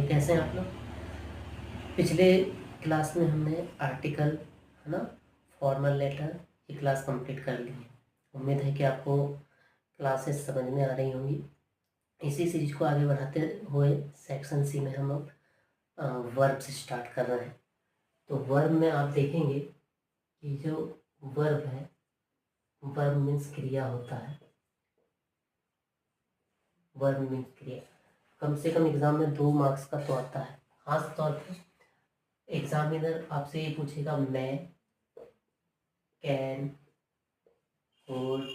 बताइए कैसे हैं आप लोग। पिछले क्लास में हमने आर्टिकल है ना, फॉर्मल लेटर की क्लास कंप्लीट कर ली है। उम्मीद है कि आपको क्लासेस समझ में आ रही होंगी। इसी सीरीज को आगे बढ़ाते हुए सेक्शन सी में हम लोग वर्ब से स्टार्ट कर रहे हैं। तो वर्ब में आप देखेंगे कि जो वर्ब है, वर्ब मीन्स क्रिया होता है। वर्ब मीन्स क्रिया कम से कम एग्जाम में 2 मार्क्स का तो आता है। खास तौर पे एग्जामिनर आपसे ये पूछेगा मैं, कैन, वुड,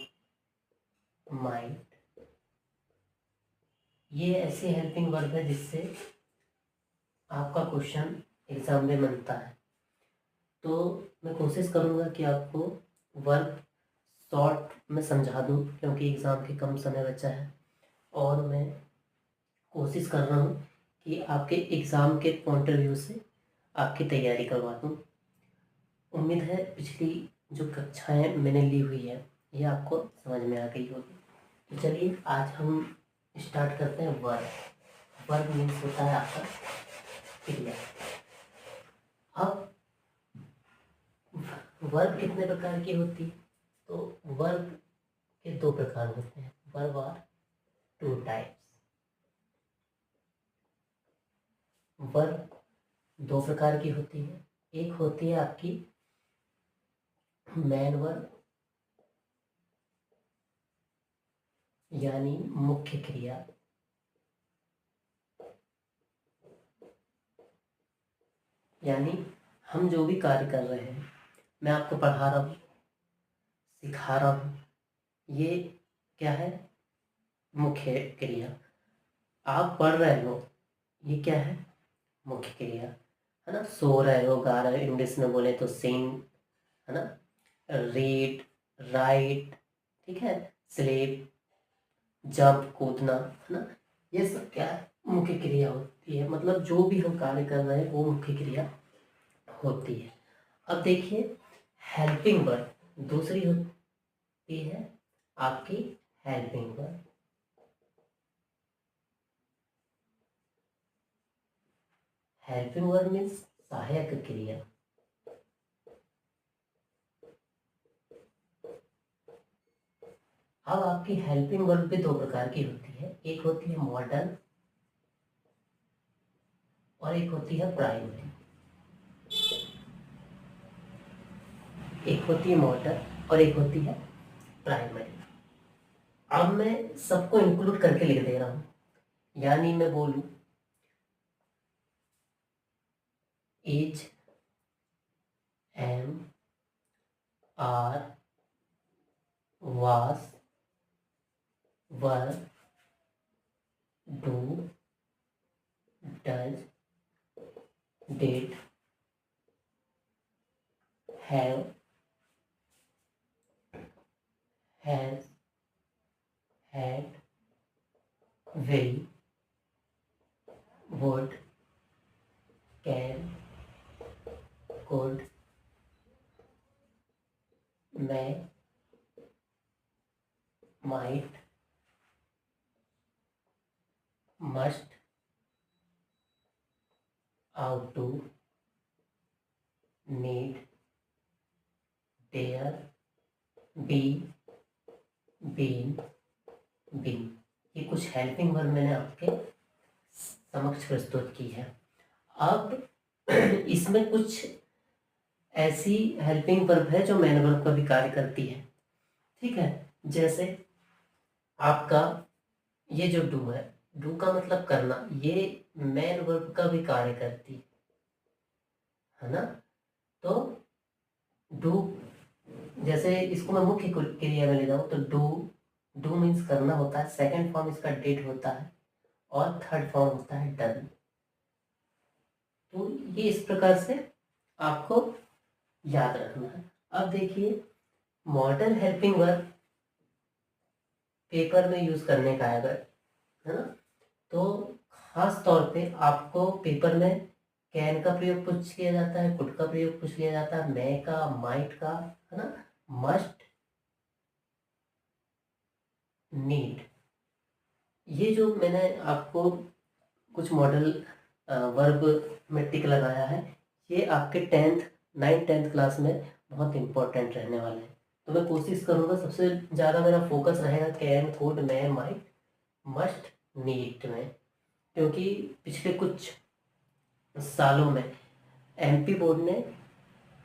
माइट। ये ऐसे हेल्पिंग वर्ब है जिससे आपका क्वेश्चन एग्जाम में बनता है। तो मैं कोशिश करूँगा कि आपको वर्ब शॉर्ट में समझा दूँ, क्योंकि एग्ज़ाम के कम समय बचा है और मैं कोशिश कर रहा हूँ कि आपके एग्ज़ाम के पॉइंट ऑफ व्यू से आपकी तैयारी करवा दूँ। उम्मीद है पिछली जो कक्षाएं मैंने ली हुई है ये आपको समझ में आ गई होगी। तो चलिए आज हम स्टार्ट करते हैं वर्ब। वर्ब मीन्स होता है आपका क्रिया। अब वर्ब कितने प्रकार की होती है? तो वर्ब के 2 प्रकार होते हैं। Verb are 2 types. वर्ब 2 प्रकार की होती है। एक होती है आपकी मेन वर्ब, यानी मुख्य क्रिया। यानी हम जो भी कार्य कर रहे हैं, मैं आपको पढ़ा रहा हूँ, सिखा रहा हूँ, ये क्या है? मुख्य क्रिया। आप पढ़ रहे हो, ये क्या है? मुख्य क्रिया, है ना। सो रहे हो, गा रहे हो, इंग्लिश में बोले तो सिंग, है ना। रीड, राइट, ठीक है। स्लीप, जंप, कूदना, है ना। ये सब क्या है? मुख्य क्रिया होती है। मतलब जो भी हम कार्य कर रहे हैं वो मुख्य क्रिया होती है। अब देखिए हेल्पिंग वर्ब दूसरी होती है आपकी helping verb. Helping verb means सहायक क्रिया। अब आपकी हेल्पिंग वर्ब भी 2 प्रकार की होती है। एक होती है मॉडर्न और एक होती है प्राइमरी। एक होती है मॉडर्न और एक होती है प्राइमरी। अब मैं सबको इंक्लूड करके लिख दे रहा हूं, यानी मैं बोलूं is, am, are, was, were, do, does, did, have, has, had, will, would, can, could, may, might, must, ought to, need, dare, be, been, been। ये कुछ हेल्पिंग वर्ब मैंने आपके समक्ष प्रस्तुत की है। अब इसमें कुछ ऐसी हेल्पिंग वर्ब है जो मेन वर्ब का भी कार्य करती है, ठीक है। जैसे आपका ये जो डू है, डू का मतलब करना, ये मेन वर्ब का भी कार्य करती है ना। तो डू, जैसे इसको मैं मुख्य क्रिया में ले जाऊँ तो डू मीन्स करना होता है। सेकंड फॉर्म इसका डिड होता है और थर्ड फॉर्म होता है डन। तो ये इस प्रकार से आपको याद रखना है। अब देखिए मॉडर्न हेल्पिंग वर्ब पेपर में यूज करने का है अगर, है ना, तो खास तौर पे आपको पेपर में कैन का प्रयोग पूछ लिया जाता है, कुड का प्रयोग पूछ लिया जाता है, मे का, माइट का, है ना, मस्ट, नीड। ये जो मैंने आपको कुछ मॉडल वर्ब में टिक लगाया है, ये आपके 9th 10th क्लास में बहुत इम्पोर्टेंट रहने वाले हैं। तो मैं कोशिश करूँगा, सबसे ज़्यादा मेरा फोकस रहेगा can, could, may, might, must, need में, क्योंकि पिछले कुछ सालों में एमपी बोर्ड ने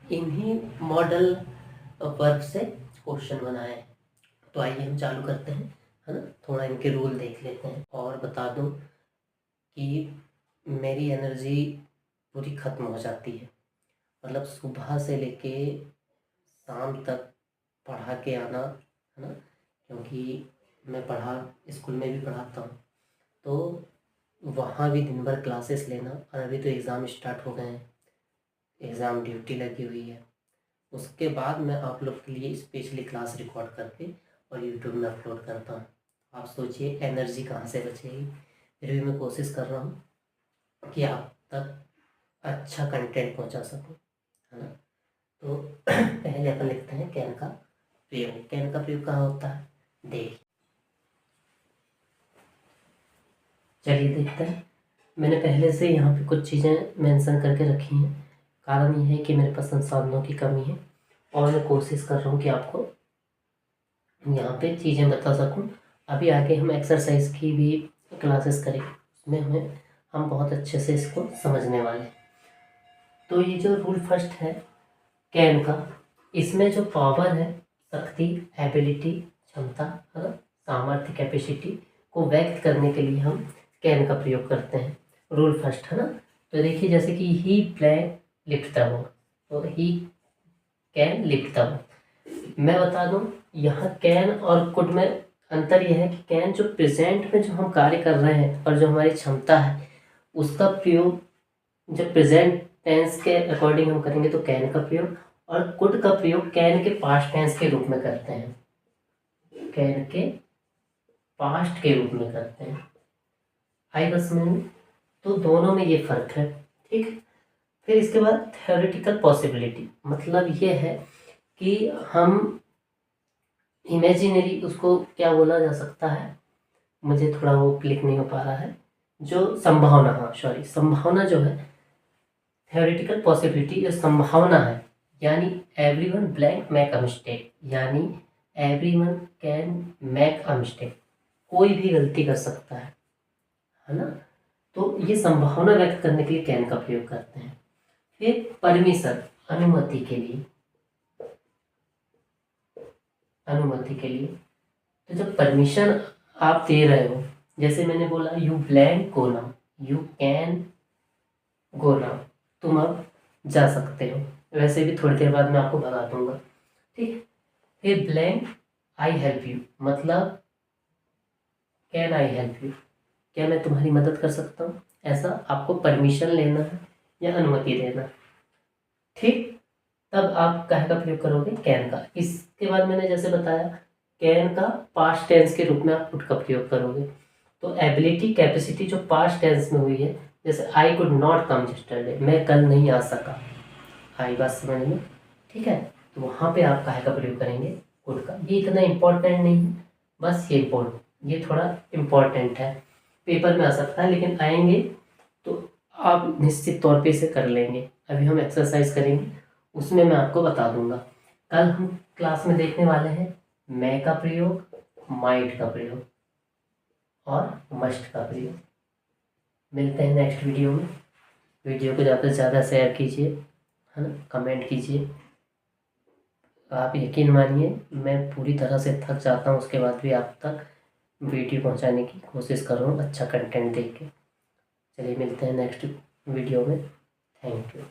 इन्हीं मॉडल वर्ब से क्वेश्चन बनाए। तो आइए हम चालू करते हैं, है ना। थोड़ा इनके रूल देख लेते हैं। और बता दूं कि मेरी एनर्जी पूरी ख़त्म हो जाती है, मतलब सुबह से लेके शाम तक पढ़ा के आना, है ना, क्योंकि मैं स्कूल में भी पढ़ाता हूँ, तो वहाँ भी दिन भर क्लासेस लेना, और अभी तो एग्ज़ाम स्टार्ट हो गए हैं, एग्ज़ाम ड्यूटी लगी हुई है। उसके बाद मैं आप लोग के लिए स्पेशली क्लास रिकॉर्ड करके और यूट्यूब में अपलोड करता हूँ। आप सोचिए एनर्जी कहाँ से बचेगी। फिर भी मैं कोशिश कर रहा हूँ कि आप तक अच्छा कंटेंट पहुँचा सकूँ, है ना। तो पहले अपन लिखते हैं कैन का प्रयोग। कैन का प्रयोग कहाँ होता है, देखिए, चलिए देखते हैं। मैंने पहले से यहाँ पे कुछ चीज़ें मेंशन करके रखी हैं। कारण ये है कि मेरे पास संसाधनों की कमी है और मैं कोशिश कर रहा हूँ कि आपको यहाँ पे चीज़ें बता सकूँ। अभी आगे हम एक्सरसाइज की भी क्लासेस करेंगे, उसमें हम बहुत अच्छे से इसको समझने वाले हैं। तो ये जो रूल फर्स्ट है कैन का, इसमें जो पावर है, शक्ति, एबिलिटी, क्षमता, है ना, सामर्थ्य, कैपेसिटी को व्यक्त करने के लिए हम कैन का प्रयोग करते हैं। रूल फर्स्ट, है ना। तो देखिए जैसे कि ही प्लेन लिफ्ट द बॉल, तो he can lift the ball. मैं बता दूं यहाँ कैन और कुड में अंतर यह है कि कैन जो प्रेजेंट में जो हम कार्य कर रहे हैं और जो हमारी क्षमता है उसका प्रयोग जब प्रेजेंट टेंस के अकॉर्डिंग हम करेंगे तो कैन का प्रयोग, और कुड का प्रयोग कैन के पास्ट टेंस के रूप में करते हैं, कैन के पास्ट के रूप में करते हैं। आई बस में, तो दोनों में ये फर्क है, ठीक। फिर इसके बाद थ्योरेटिकल पॉसिबिलिटी, मतलब ये है कि हम इमेजिनरी, उसको क्या बोला जा सकता है, मुझे थोड़ा वो क्लिक नहीं हो पा रहा है, जो संभावना, हाँ सॉरी, संभावना जो है, थ्योरेटिकल पॉसिबिलिटी जो संभावना है, यानी everyone blank make a mistake, यानी everyone can make a mistake, कोई भी गलती कर सकता है ना। तो ये संभावना व्यक्त करने के लिए कैन का प्रयोग करते हैं। फिर परमिशन, अनुमति के लिए, अनुमति के लिए, तो जब परमिशन आप दे रहे हो, जैसे मैंने बोला you blank go now, you can go now, तुम अब जा सकते हो, वैसे भी थोड़ी देर बाद मैं आपको बता दूंगा, ठीक। फिर ब्लैंक आई हेल्प यू, मतलब कैन आई हेल्प यू, क्या मैं तुम्हारी मदद कर सकता हूँ, ऐसा आपको परमिशन लेना है या अनुमति देना, ठीक। तब आप काहे का प्रयोग करोगे, कैन का। इसके बाद मैंने जैसे बताया कैन का पास्ट टेंस के रूप में आप कुड का प्रयोग करोगे। तो एबिलिटी, कैपेसिटी जो पास्ट टेंस में हुई है, जैसे I could not come yesterday, मैं कल नहीं आ सका, आई बात समझ में, ठीक है। तो वहाँ पे आप काहे का प्रयोग करेंगे, कुड का। ये इतना इम्पोर्टेंट नहीं है, बस ये थोड़ा इम्पोर्टेंट है, पेपर में आ सकता है, लेकिन आएंगे तो आप निश्चित तौर पे इसे कर लेंगे। अभी हम एक्सरसाइज करेंगे, उसमें मैं आपको बता दूंगा। कल हम क्लास में देखने वाले हैं मैं का प्रयोग, माइट का प्रयोग और मस्ट का प्रयोग। मिलते हैं नेक्स्ट वीडियो में। वीडियो को ज़्यादा से ज़्यादा शेयर कीजिए, है ना, कमेंट कीजिए। आप यकीन मानिए मैं पूरी तरह से थक जाता हूँ, उसके बाद भी आप तक वीडियो पहुँचाने की कोशिश कर रहा हूँ अच्छा कंटेंट देख के। चलिए मिलते हैं नेक्स्ट वीडियो में। Thank you.